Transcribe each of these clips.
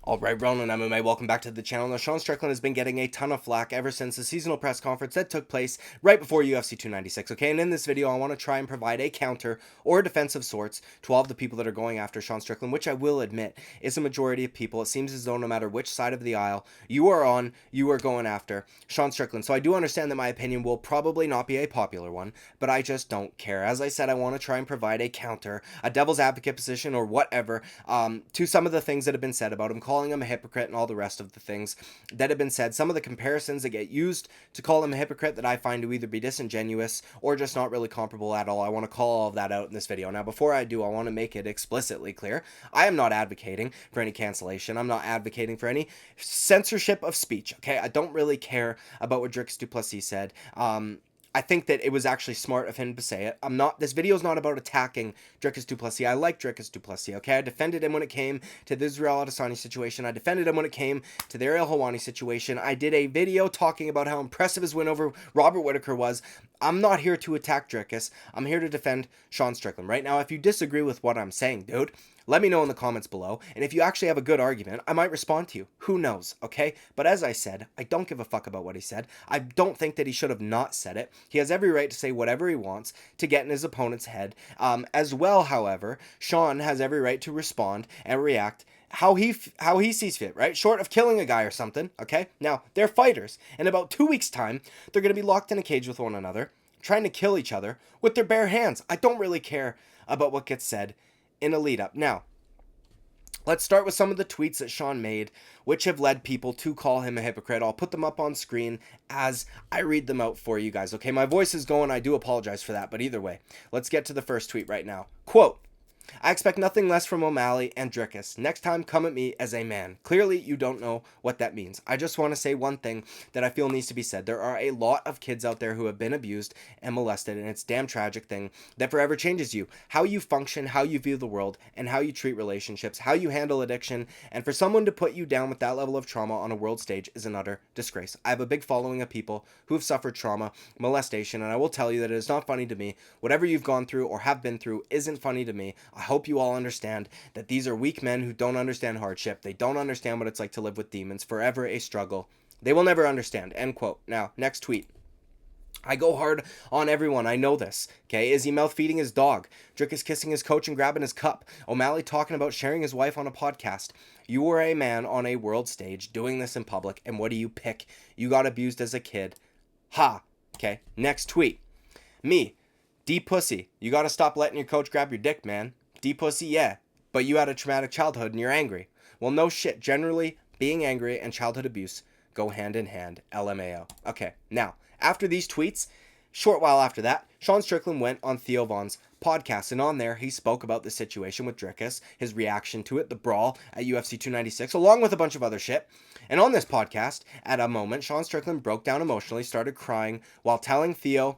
Alright, Ronan MMA, welcome back to the channel. Now, Sean Strickland has been getting a ton of flack ever since the seasonal press conference that took place right before UFC 296, okay? And in this video, I want to try and provide a counter or a defense of sorts to all of the people that are going after Sean Strickland, which I will admit is a majority of people. It seems as though no matter which side of the aisle you are on, you are going after Sean Strickland. So I do understand that my opinion will probably not be a popular one, but I just don't care. As I said, I want to try and provide a counter, a devil's advocate position or whatever, to some of the things that have been said about him, calling him a hypocrite and all the rest of the things that have been said. Some of the comparisons that get used to call him a hypocrite that I find to either be disingenuous or just not really comparable at all. I want to call all of that out in this video. Now, before I do, I want to make it explicitly clear. I am not advocating for any cancellation. I'm not advocating for any censorship of speech, okay? I don't really care about what Dricus du Plessis said. I think that it was actually smart of him to say it. This video is not about attacking Dricus du Plessis. I like Dricus du Plessis, okay? I defended him when it came to the Israel Adesanya situation. I defended him when it came to the Ariel Helwani situation. I did a video talking about how impressive his win over Robert Whittaker was. I'm not here to attack Dricus. I'm here to defend Sean Strickland. Right now, if you disagree with what I'm saying, dude, let me know in the comments below, and if you actually have a good argument, I might respond to you. Who knows, okay? But as I said, I don't give a fuck about what he said. I don't think that he should have not said it. He has every right to say whatever he wants to get in his opponent's head. As well, however, Sean has every right to respond and react how he sees fit, right? Short of killing a guy or something, okay? Now, they're fighters. In about 2 weeks' time, they're going to be locked in a cage with one another, trying to kill each other with their bare hands. I don't really care about what gets said in a lead up. Now, let's start with some of the tweets that Sean made, which have led people to call him a hypocrite. I'll put them up on screen as I read them out for you guys. Okay, my voice is going. I do apologize for that, but either way, let's get to the first tweet right now. Quote, I expect nothing less from O'Malley and Dricus. Next time, come at me as a man. Clearly, you don't know what that means. I just want to say one thing that I feel needs to be said. There are a lot of kids out there who have been abused and molested, and it's a damn tragic thing that forever changes you. How you function, how you view the world, and how you treat relationships, how you handle addiction, and for someone to put you down with that level of trauma on a world stage is an utter disgrace. I have a big following of people who have suffered trauma, molestation, and I will tell you that it is not funny to me. Whatever you've gone through or have been through isn't funny to me. I hope you all understand that these are weak men who don't understand hardship. They don't understand what it's like to live with demons. Forever a struggle. They will never understand. End quote. Now, next tweet. I go hard on everyone. I know this. Okay, Izzy mouth feeding his dog. Dricus kissing his coach and grabbing his cup. O'Malley talking about sharing his wife on a podcast. You were a man on a world stage doing this in public, and what do you pick? You got abused as a kid. Ha. Okay, next tweet. Me. D pussy. You gotta stop letting your coach grab your dick, man. D pussy, yeah. But you had a traumatic childhood and you're angry. Well, no shit. Generally, being angry and childhood abuse go hand in hand. LMAO. Okay, now, after these tweets, short while after that, Sean Strickland went on Theo Von's podcast, and on there, he spoke about the situation with Dricus, his reaction to it, the brawl at UFC 296, along with a bunch of other shit. And on this podcast, at a moment, Sean Strickland broke down emotionally, started crying while telling Theo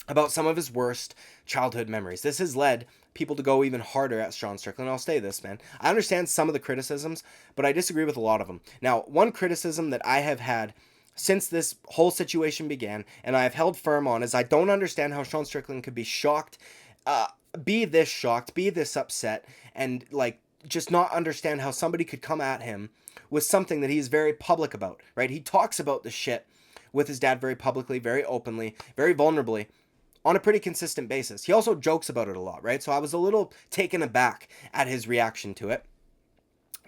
about some of his worst childhood memories. This has led people to go even harder at Sean Strickland. I'll say this, man. I understand some of the criticisms, but I disagree with a lot of them. Now, one criticism that I have had since this whole situation began, and I have held firm on, is I don't understand how Sean Strickland could be shocked, be this upset, and like just not understand how somebody could come at him with something that he's very public about, right? He talks about the shit with his dad very publicly, very openly, very vulnerably, on a pretty consistent basis. He also jokes about it a lot, right? So I was a little taken aback at his reaction to it.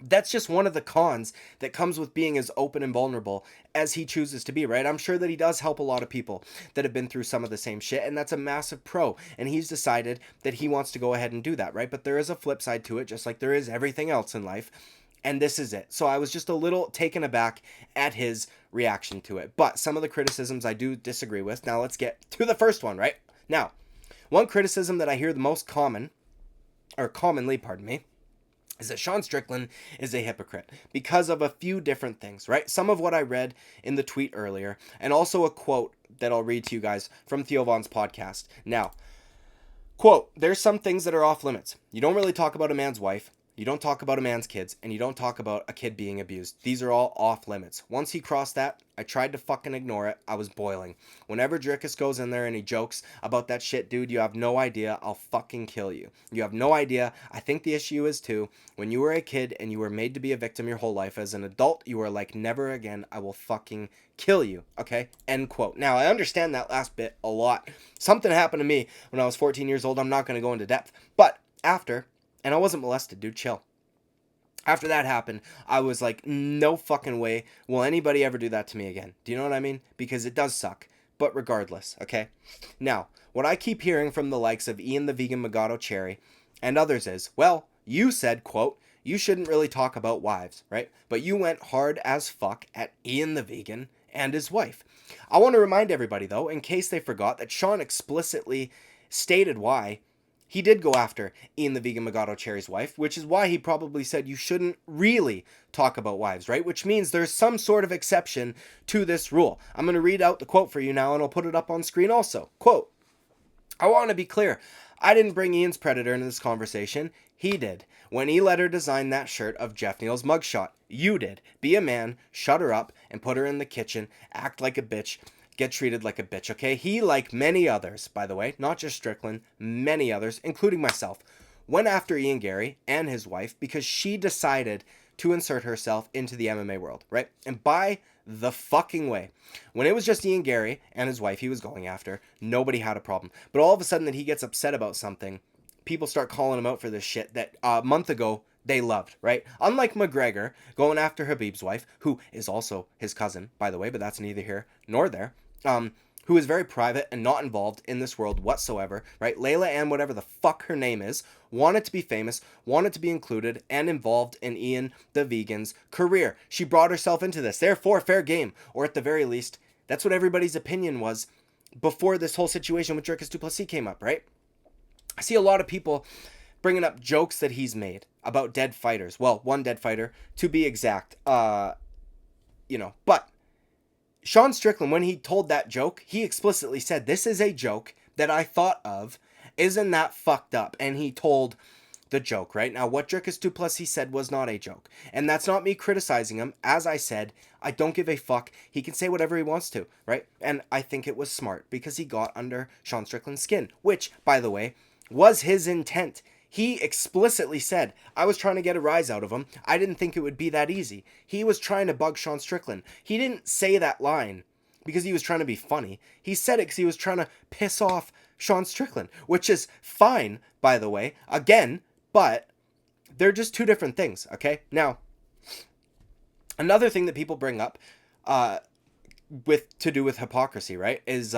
That's just one of the cons that comes with being as open and vulnerable as he chooses to be, right? I'm sure that he does help a lot of people that have been through some of the same shit, and that's a massive pro, and he's decided that he wants to go ahead and do that, right? But there is a flip side to it, just like there is everything else in life, and this is it. So I was just a little taken aback at his reaction to it, but some of the criticisms I do disagree with. Now let's get to the first one, right? Now, one criticism that I hear the most commonly, is that Sean Strickland is a hypocrite because of a few different things, right? Some of what I read in the tweet earlier, and also a quote that I'll read to you guys from Theo Von's podcast. Now, quote, there's some things that are off limits. You don't really talk about a man's wife. You don't talk about a man's kids, and you don't talk about a kid being abused. These are all off limits. Once he crossed that, I tried to fucking ignore it. I was boiling. Whenever Drickus goes in there and he jokes about that shit, dude, you have no idea. I'll fucking kill you. You have no idea. I think the issue is, too, when you were a kid and you were made to be a victim your whole life, as an adult, you are like, never again. I will fucking kill you. Okay? End quote. Now, I understand that last bit a lot. Something happened to me when I was 14 years old. I'm not going to go into depth. But after... And I wasn't molested, dude, chill. After that happened, I was like, no fucking way will anybody ever do that to me again. Do you know what I mean? Because it does suck. But regardless, okay? Now, what I keep hearing from the likes of Ian the Vegan Magato Cherry and others is, well, you said, quote, you shouldn't really talk about wives, right? But you went hard as fuck at Ian the Vegan and his wife. I want to remind everybody, though, in case they forgot, that Sean explicitly stated why he did go after Ian the Vegan Magato Cherry's wife, which is why he probably said you shouldn't really talk about wives, right? Which means there's some sort of exception to this rule. I'm going to read out the quote for you now, and I'll put it up on screen also. Quote, I want to be clear. I didn't bring Ian's predator into this conversation. He did. When he let her design that shirt of Jeff Neal's mugshot. You did. Be a man, shut her up, and put her in the kitchen, act like a bitch, get treated like a bitch, okay? He, like many others, by the way, not just Strickland, many others, including myself, went after Ian Gary and his wife because she decided to insert herself into the MMA world, right? And by the fucking way, when it was just Ian Gary and his wife he was going after, nobody had a problem. But all of a sudden that he gets upset about something, people start calling him out for this shit that a month ago they loved, right? Unlike McGregor going after Khabib's wife, who is also his cousin, by the way, but that's neither here nor there, who is very private and not involved in this world whatsoever, right? Layla Ann, whatever the fuck her name is, wanted to be famous, wanted to be included and involved in Ian the Vegan's career. She brought herself into this. Therefore, fair game. Or at the very least, that's what everybody's opinion was before this whole situation with Dricus du Plessis came up, right? I see a lot of people bringing up jokes that he's made about dead fighters. Well, one dead fighter, to be exact. But Sean Strickland, when he told that joke, he explicitly said, this is a joke that I thought of. Isn't that fucked up? And he told the joke, right? Now, what Dricus du Plessis said was not a joke. And that's not me criticizing him. As I said, I don't give a fuck. He can say whatever he wants to, right? And I think it was smart because he got under Sean Strickland's skin, which, by the way, was his intent. He explicitly said, I was trying to get a rise out of him. I didn't think it would be that easy. He was trying to bug Sean Strickland. He didn't say that line because he was trying to be funny. He said it because he was trying to piss off Sean Strickland, which is fine, by the way, again, but they're just two different things, okay? Now, another thing that people bring up to do with hypocrisy, right, is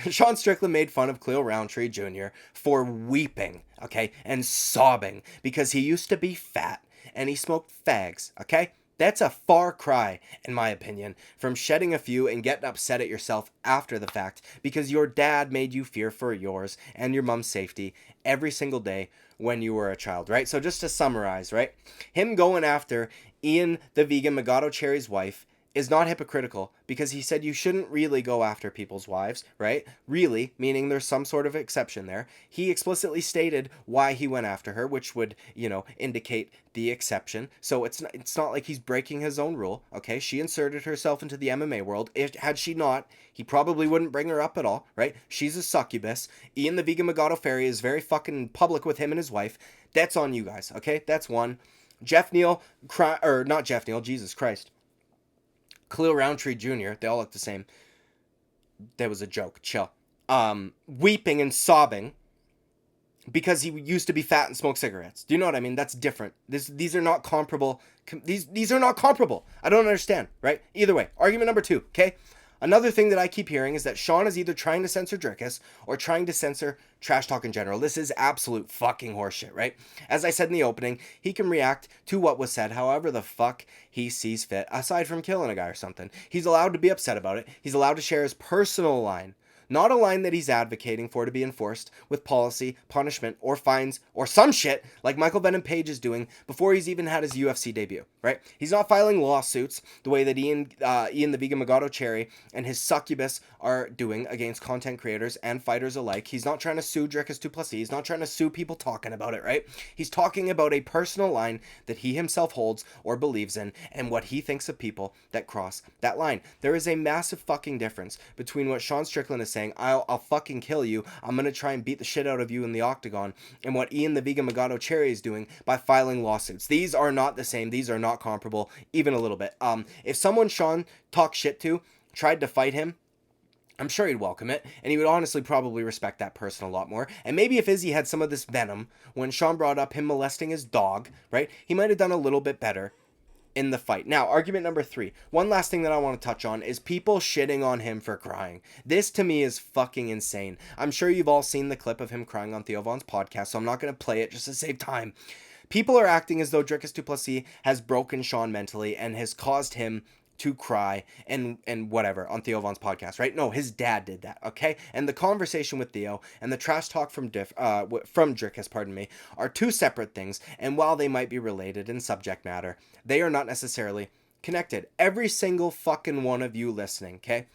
Sean Strickland made fun of Cleo Roundtree Jr. for weeping, okay, and sobbing because he used to be fat and he smoked fags, okay? That's a far cry, in my opinion, from shedding a few and getting upset at yourself after the fact because your dad made you fear for yours and your mom's safety every single day when you were a child, right? So just to summarize, right? Him going after Ian the Vegan Magato Cherry's wife is not hypocritical because he said you shouldn't really go after people's wives, right? Really, meaning there's some sort of exception there. He explicitly stated why he went after her, which would, indicate the exception. So it's not like he's breaking his own rule, okay? She inserted herself into the MMA world. Had she not, he probably wouldn't bring her up at all, right? She's a succubus. Ian the Vegan Magato Fairy is very fucking public with him and his wife. That's on you guys, okay? That's one. Jeff Neal, not Jeff Neal, Jesus Christ. Cleo Roundtree Jr., they all look the same. That was a joke. Chill. Weeping and sobbing because he used to be fat and smoke cigarettes. Do you know what I mean? That's different. These are not comparable. These are not comparable. I don't understand, right? Either way. Argument number 2, okay? Another thing that I keep hearing is that Sean is either trying to censor Dricus or trying to censor trash talk in general. This is absolute fucking horseshit, right? As I said in the opening, he can react to what was said however the fuck he sees fit, aside from killing a guy or something. He's allowed to be upset about it. He's allowed to share his personal line. not a line that he's advocating for to be enforced with policy, punishment, or fines, or some shit like Michael Venom Page is doing before he's even had his UFC debut, right? He's not filing lawsuits the way that Ian the Vegan Magato Cherry and his succubus are doing against content creators and fighters alike. He's not trying to sue Dricus du Plessis. He's not trying to sue people talking about it, right? He's talking about a personal line that he himself holds or believes in and what he thinks of people that cross that line. There is a massive fucking difference between what Sean Strickland is saying, I'll fucking kill you, I'm gonna try and beat the shit out of you in the octagon, and what Ian the Vegan Magato Cherry is doing by filing lawsuits. These are not the same. These are not comparable, even a little bit. If someone Sean talked shit to tried to fight him, I'm sure he'd welcome it, and he would honestly probably respect that person a lot more. And maybe if Izzy had some of this venom when Sean brought up him molesting his dog, right, he might have done a little bit better in the fight. Now, argument number 3. One last thing that I want to touch on is people shitting on him for crying. This, to me, is fucking insane. I'm sure you've all seen the clip of him crying on Theo Von's podcast, so I'm not going to play it just to save time. People are acting as though Dricus du Plessis has broken Sean mentally and has caused him to cry and whatever on Theo Von's podcast, right? No, his dad did that, okay? And the conversation with Theo and the trash talk from Dricus, pardon me, are two separate things, and while they might be related in subject matter, they are not necessarily connected. Every single fucking one of you listening, okay?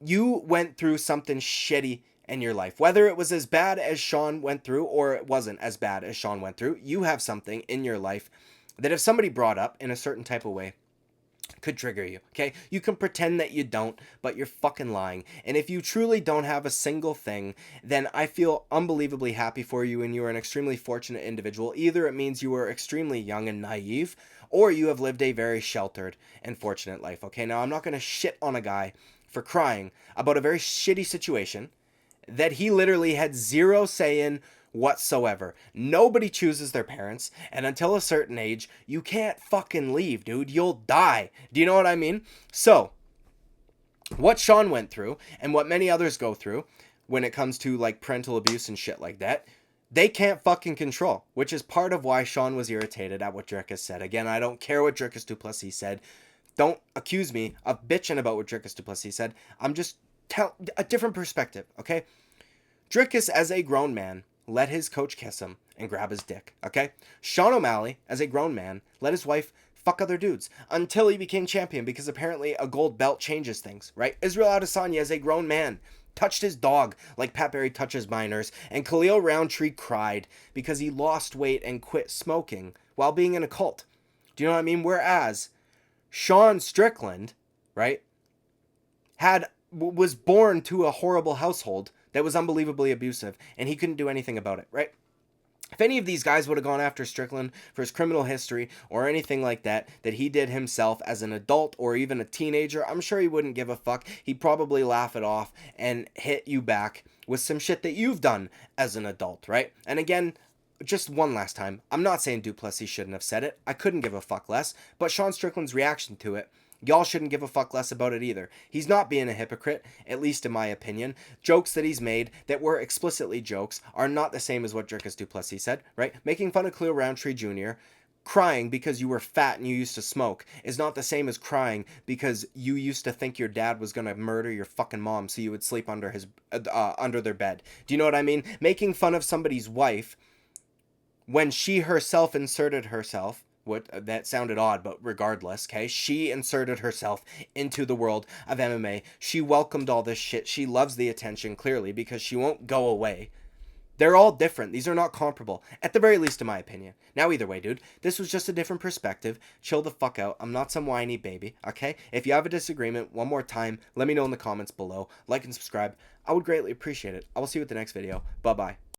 You went through something shitty in your life. Whether it was as bad as Sean went through or it wasn't as bad as Sean went through, you have something in your life that if somebody brought up in a certain type of way, could trigger you, okay? You can pretend that you don't, but you're fucking lying. And if you truly don't have a single thing, then I feel unbelievably happy for you and you are an extremely fortunate individual. Either it means you were extremely young and naive, or you have lived a very sheltered and fortunate life, okay? Now, I'm not going to shit on a guy for crying about a very shitty situation that he literally had zero say in whatsoever. Nobody chooses their parents, and until a certain age, you can't fucking leave, dude. You'll die. Do you know what I mean? So, what Sean went through, and what many others go through, when it comes to, like, parental abuse and shit like that, they can't fucking control, which is part of why Sean was irritated at what Dricus said. Again, I don't care what Dricus du Plessis said. Don't accuse me of bitching about what Dricus du Plessis said. I'm just a different perspective, okay? Dricus, as a grown man, let his coach kiss him and grab his dick, okay? Sean O'Malley, as a grown man, let his wife fuck other dudes until he became champion because apparently a gold belt changes things, right? Israel Adesanya, as a grown man, touched his dog like Pat Barry touches minors, and Khalil Roundtree cried because he lost weight and quit smoking while being in a cult. Do you know what I mean? Whereas Sean Strickland, right, was born to a horrible household that was unbelievably abusive, and he couldn't do anything about it, right? If any of these guys would have gone after Strickland for his criminal history or anything like that he did himself as an adult or even a teenager, I'm sure he wouldn't give a fuck. He'd probably laugh it off and hit you back with some shit that you've done as an adult, right? And again, just one last time, I'm not saying du Plessis shouldn't have said it. I couldn't give a fuck less, but Sean Strickland's reaction to it, y'all shouldn't give a fuck less about it either. He's not being a hypocrite, at least in my opinion. Jokes that he's made that were explicitly jokes are not the same as what Dricus du Plessis said, right? Making fun of Khalil Roundtree Jr., crying because you were fat and you used to smoke is not the same as crying because you used to think your dad was going to murder your fucking mom so you would sleep under their bed. Do you know what I mean? Making fun of somebody's wife when she herself inserted herself, that sounded odd, but regardless, okay? She inserted herself into the world of MMA. She welcomed all this shit. She loves the attention, clearly, because she won't go away. They're all different. These are not comparable, at the very least, in my opinion. Now, either way, dude, this was just a different perspective. Chill the fuck out. I'm not some whiny baby, okay? If you have a disagreement, one more time, let me know in the comments below. Like and subscribe. I would greatly appreciate it. I will see you at the next video. Bye-bye.